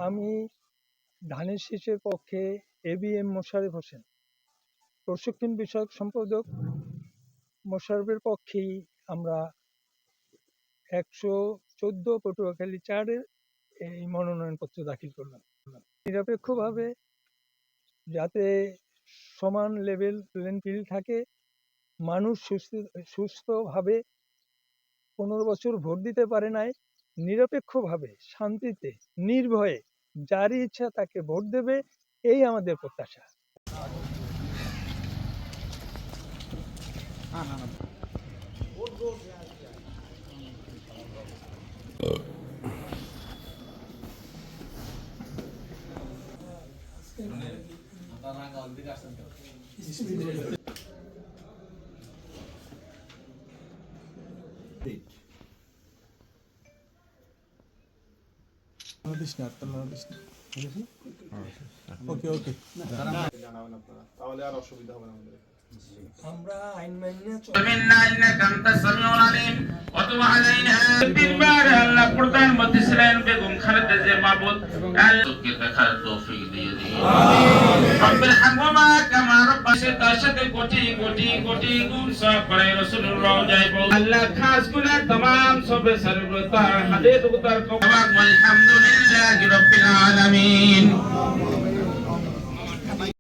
আমি ধানের শীষের পক্ষে এবিএম মোশাররফ হোসেন, প্রশিক্ষণ বিষয়ক সম্পাদক। মোশাররফের পক্ষেই আমরা 114 পটুয়াখালী 4-এর এই মনোনয়নপত্র দাখিল করলাম। নিরপেক্ষভাবে, যাতে সমান লেভেল প্লেইং ফিল্ড থাকে, মানুষ সুস্থভাবে 15 বছর ভোট দিতে পারে নাই, নিরপেক্ষভাবে শান্তিতে নির্ভয়ে যারই ইচ্ছা তাকে ভোট দেবে, এই আমাদের প্রত্যাশা। তাহলে আর অসুবিধা হবে না আমাদের। আমরা আইন মাইনে আল্লাহ প্রধানমন্ত্রী ছিলেন বেগম খালেদা জিয়া মাহমুদ, আল্লাহকে দেখার তৌফিক দিয়ে দিন। রব্বিল হামহুমা কামা রাব্বাসে, তার সাথে কোটি কোটি কোটি গুণ সওয়াব করে রাসূলুল্লাহ যাইবো। আল্লাহ খাস করে तमाम সবে সর্বতা হাদিস উতার কবাক আলহামদুলিল্লাহি রাব্বিল আলামিন।